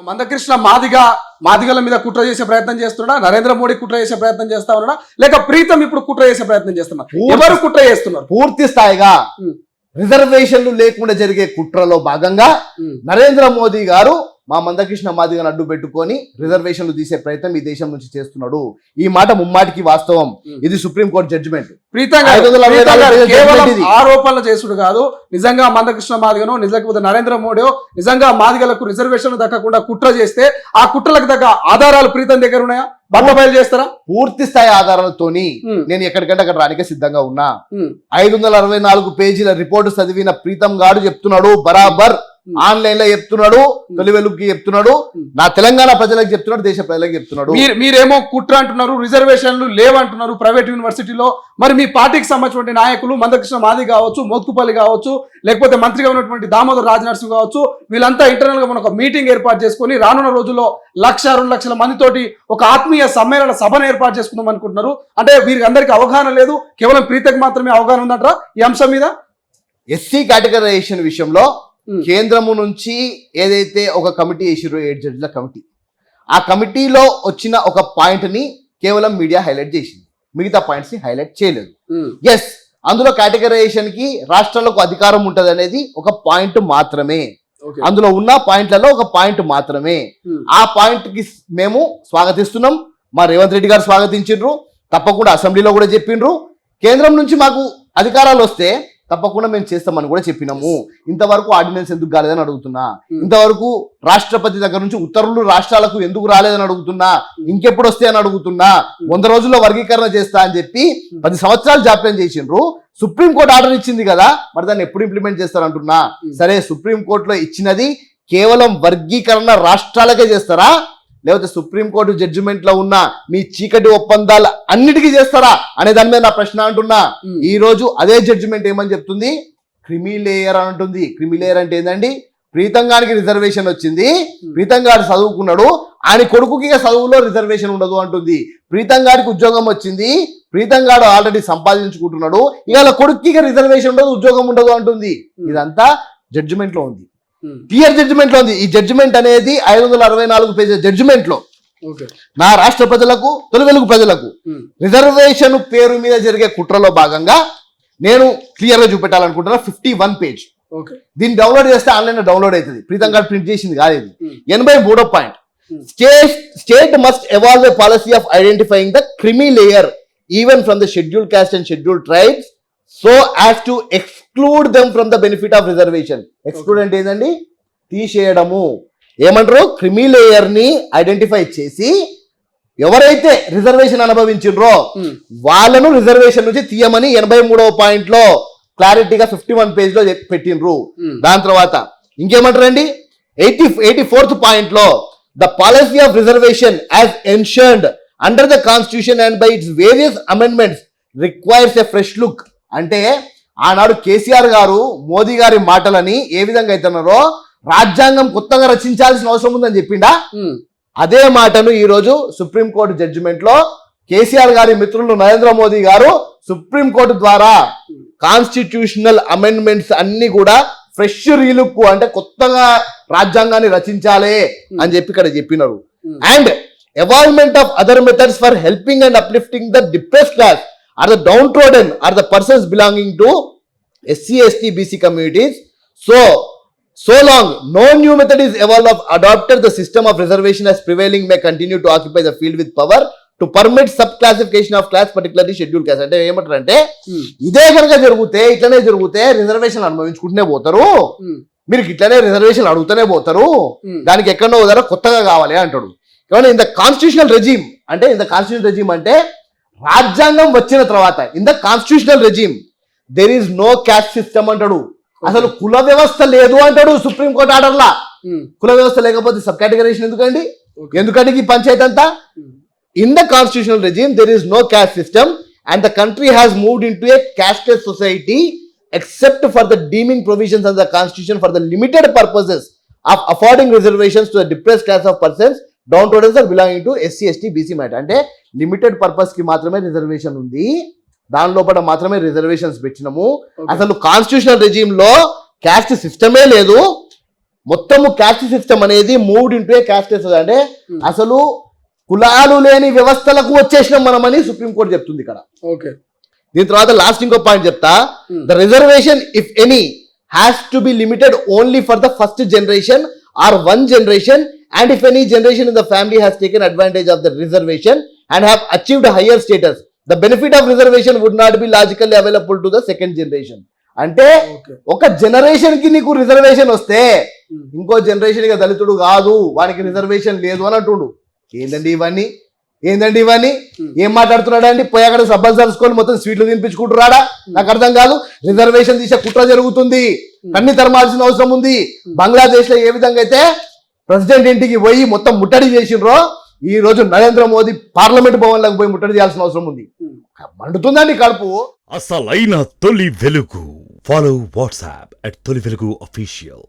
మందకృష్ణ మాదిగల మీద కుట్ర చేసే ప్రయత్నం చేస్తున్నా, నరేంద్ర మోడీ కుట్ర చేసే ప్రయత్నం చేస్తా ఉన్నా, లేక ప్రీతం ఇప్పుడు కుట్ర చేసే ప్రయత్నం చేస్తున్నా? ఎవరు కుట్ర చేస్తున్నారు? పూర్తి స్థాయిగా రిజర్వేషన్లు లేకుండా జరిగే కుట్రలో భాగంగా నరేంద్ర మోదీ గారు మా మందకృష్ణ మాదిగను అడ్డు పెట్టుకొని రిజర్వేషన్లు తీసే ప్రయత్నం ఈ దేశం నుంచి చేస్తున్నాడు. ఈ మాట ముమ్మాటికి వాస్తవం. ఇది సుప్రీంకోర్టు జడ్జిమెంట్. ఆరోపణలు చేసుడు కాదు, నిజంగా మందకృష్ణ మాదిగను లేకపోతే నరేంద్ర మోడీ నిజంగా మాదిగలకు రిజర్వేషన్ దక్కకుండా కుట్ర చేస్తే ఆ కుట్రలకు తగ్గ ఆధారాలు ప్రీతం దగ్గర ఉన్నాయా? బయలు చేస్తారా? పూర్తి స్థాయి ఆధారాలతోని నేను ఎక్కడికంటే అక్కడ రానికే సిద్ధంగా ఉన్నా. 564 పేజీల రిపోర్టు చదివిన ప్రీతం గారు చెప్తున్నాడు, బరాబర్ ఆన్లైన్ లో చెప్తున్నాడు, తొలి వెలుగుకి చెప్తున్నాడు, నా తెలంగాణ ప్రజలకు చెప్తున్నాడు, దేశ ప్రజలకు చెప్తున్నాడు. మీరేమో కుట్ర అంటున్నారు, రిజర్వేషన్లు లేవంటున్నారు ప్రైవేట్ యూనివర్సిటీలో. మరి మీ పార్టీకి సంబంధించిన నాయకులు మందకృష్ణ మాది కావచ్చు, మోత్కుపల్లి కావచ్చు, లేకపోతే మంత్రిగా ఉన్నటువంటి దామోదర్ రాజనరసింహ కావచ్చు, వీళ్ళంతా ఇంటర్నల్ గా మనం ఒక మీటింగ్ ఏర్పాటు చేసుకుని రానున్న రోజుల్లో 1,00,000-2 లక్షల మందితోటి ఒక ఆత్మీయ సమ్మేళన సభను ఏర్పాటు చేసుకుందాం అనుకుంటున్నారు. అంటే వీరికి అందరికీ అవగాహన లేదు, కేవలం ప్రీతకు మాత్రమే అవగాహన ఉందంటారా ఈ అంశం మీద? ఎస్సీ కేటగరైజేషన్ విషయంలో కేంద్రము నుంచి ఏదైతే ఒక కమిటీ వేసిరో 7 జడ్జిల కమిటీ, ఆ కమిటీలో వచ్చిన ఒక పాయింట్ ని కేవలం మీడియా హైలైట్ చేసింది, మిగతా పాయింట్స్ ని హైలైట్ చేయలేదు. ఎస్, అందులో కేటగరైజేషన్ కి రాష్ట్రాలకు అధికారం ఉంటది అనేది ఒక పాయింట్ మాత్రమే, అందులో ఉన్న పాయింట్లలో ఒక పాయింట్ మాత్రమే. ఆ పాయింట్ కి మేము స్వాగతిస్తున్నాం. మా రేవంత్ రెడ్డి గారు స్వాగతించిండ్రు, తప్పకుండా అసెంబ్లీలో కూడా చెప్పిండ్రు. కేంద్రం నుంచి మాకు అధికారాలు వస్తే తప్పకుండా మేము చేస్తామని కూడా చెప్పినాము. ఇంతవరకు ఆర్డినెన్స్ ఎందుకు కాలేదని అడుగుతున్నా, ఇంతవరకు రాష్ట్రపతి దగ్గర నుంచి ఉత్తర్వులు రాష్ట్రాలకు ఎందుకు రాలేదని అడుగుతున్నా, ఇంకెప్పుడు వస్తే అని అడుగుతున్నా. 100 రోజుల్లో వర్గీకరణ చేస్తా అని చెప్పి 10 సంవత్సరాలు జాప్యం చేసిండ్రు. సుప్రీంకోర్టు ఆర్డర్ ఇచ్చింది కదా, మరి దాన్ని ఎప్పుడు ఇంప్లిమెంట్ చేస్తారంటున్నా. సరే, సుప్రీంకోర్టులో ఇచ్చినది కేవలం వర్గీకరణ రాష్ట్రాలకే చేస్తారా, లేకపోతే సుప్రీంకోర్టు జడ్జిమెంట్ లో ఉన్న మీ చీకటి ఒప్పందాలు అన్నిటికీ చేస్తారా అనే దాని మీద నా ప్రశ్న అంటున్నా. ఈ రోజు అదే జడ్జిమెంట్ ఏమని చెప్తుంది? క్రిమి లేయర్ అని అంటుంది. క్రిమి లేయర్ అంటే ఏంటండి? ప్రీతం గారికి రిజర్వేషన్ వచ్చింది, ప్రీతం గారు చదువుకున్నాడు, ఆయన కొడుకుకి చదువులో రిజర్వేషన్ ఉండదు అంటుంది. ప్రీతం గారికి ఉద్యోగం వచ్చింది, ప్రీతం గారు ఆల్రెడీ సంపాదించుకుంటున్నాడు, ఇవాళ కొడుకుకి రిజర్వేషన్ ఉండదు, ఉద్యోగం ఉండదు అంటుంది. ఇదంతా జడ్జిమెంట్ లో ఉంది, క్లియర్ జడ్జిమెంట్ లో ఉంది. ఈ జడ్జిమెంట్ అనేది 564 పేజీల జడ్జిమెంట్ లో నా రాష్ట్ర ప్రజలకు, తొలి వెలుగు ప్రజలకు రిజర్వేషన్ పేరు మీద జరిగే కుట్రలో భాగంగా నేను క్లియర్ గా చూపెట్టాలనుకుంటున్నా. 51 పేజ్. దీన్ని డౌన్లోడ్ చేస్తే ఆన్లైన్ లో డౌన్లోడ్ అవుతుంది, ప్రీతం గారు ప్రింట్ చేసింది కాదు ఇది. 83వ point, state must evolve a policy of identifying the creamy layer even from the scheduled caste and scheduled tribes so as to exclude them from the benefit of reservation. Exclude అంటే ఏంటండి? తీసేయడము. ఏమంటారు? క్రిమి layer ని identify చేసి ఎవరైతే reservation అనుభవించిండ్రో వాళ్ళను reservation నుంచి తీయమని 83వ పాయింట్ లో క్లారిటీగా 51 పేజ్ లో పెట్టిండ్రు. దాని తర్వాత ఇంకేమంటారండి? 84th పాయింట్ లో the policy of reservation as ensured under the constitution and by its various amendments requires a fresh look. అంటే ఆనాడు కేసీఆర్ గారు మోదీ గారి మాటలని ఏ విధంగా అయితున్నారో రాజ్యాంగం కొత్తగా రచించాల్సిన అవసరం ఉందని చెప్పిండా, అదే మాటను ఈ రోజు సుప్రీంకోర్టు జడ్జిమెంట్ లో కేసీఆర్ గారి మిత్రులు నరేంద్ర మోదీ గారు సుప్రీంకోర్టు ద్వారా కాన్స్టిట్యూషనల్ అమెండ్మెంట్స్ అన్ని కూడా ఫ్రెష్ రీలుక్, అంటే కొత్తగా రాజ్యాంగాన్ని రచించాలి అని చెప్పి ఇక్కడ చెప్పినారు. And evolvement of other methods for helping and uplifting the depressed class or the downtrodden or the persons belonging to SC, ST, BC communities. So long no new method is evolved or adopted, the system of reservation as prevailing may continue to occupy the field with power to permit subclassification of class, particularly scheduled caste. అంటే ఏమంటారంటే, ఇదే కనుక జరిగితే, ఇట్లనే జరిగితే reservation అనుభవించుకుంటూనే పోతారు, మీరు ఇట్లనే రిజర్వేషన్ అడుగుతూనే పోతారు, దానికి ఎక్కడో ఉదాహరణ కొత్తగా కావాలి అంటాడు. కానీ ఇన్ ద కాన్స్టిట్యూషనల్ రెజీమ్ అంటే, ఇన్ ద కాన్స్టిట్యూషనల్ రెజీమ్ అంటే రాజ్యాంగం వచ్చిన తర్వాత in the constitutional regime there is no caste system అంటాడు. అసలు కుల వ్యవస్థ లేదు అంటాడు సుప్రీంకోర్టు ఆర్డర్లా. కుల వ్యవస్థ లేకపోతే సబ్ కేటగరైజేషన్ ఎందుకండి? ఎందుకంటే ఈ పంచాయతీ అంతా in the constitutional regime there is no caste system and the country has moved in to a casteless society except for the deeming provisions of the constitution for the limited purposes of affording reservations to the depressed class of persons downtrodden or belonging to SC, ST, BC matter. అంటే limited purpose కి మాత్రమే reservation ఉంది, దాని లోపల మాత్రమే reservations పెట్టినాము. అసలు constitutional regime లో క్యాస్ట్ సిస్టమే లేదు. మొత్తము క్యాస్ట్ సిస్టమ్ అనేది మూడింటే క్యాస్ట్ వేస్తుంది అంటే అసలు కులాలు లేని వ్యవస్థలకు వచ్చేసినాం మనమని సుప్రీంకోర్టు చెప్తుంది ఇక్కడ. ఓకే. దీని తర్వాత లాస్ట్ ఇంకో పాయింట్ చెప్తా. The reservation if any has to be limited only for the first generation or one generation and if any generation in the family has taken advantage of the reservation and have achieved higher status the benefit of reservation would not be logically available to the second generation. అంటే ఒక generation కి నీకు reservation వస్తే ఇంకో generation ఇక దళితుడు కాదు, వానికి రిజర్వేషన్ లేదు అని అంటుండు. ఏందండి ఇవన్నీ? ఏం మాట్లాడుతున్నాడా అండి? పోయి అక్కడ సబ్బలు సరుచుకొని మొత్తం స్వీట్లు తినిపించుకుంటున్నాడా? నాకు అర్థం కాదు. రిజర్వేషన్ తీసే కుట్ర జరుగుతుంది, కన్ని తరమాల్సిన అవసరం ఉంది. బంగ్లాదేశ్ లో ఏ విధంగా అయితే ప్రెసిడెంట్ ఇంటికి పోయి మొత్తం ముట్టడి చేసిండ్రో ఈ రోజు నరేంద్ర మోదీ పార్లమెంట్ భవన్ లకు పోయి ముట్టడి చేయాల్సిన అవసరం ఉంది. మండుతుందండి కడుపు. అసలైన తొలి వెలుగు. ఫాలో వాట్సాప్ @తొలి వెలుగు అఫీషియల్.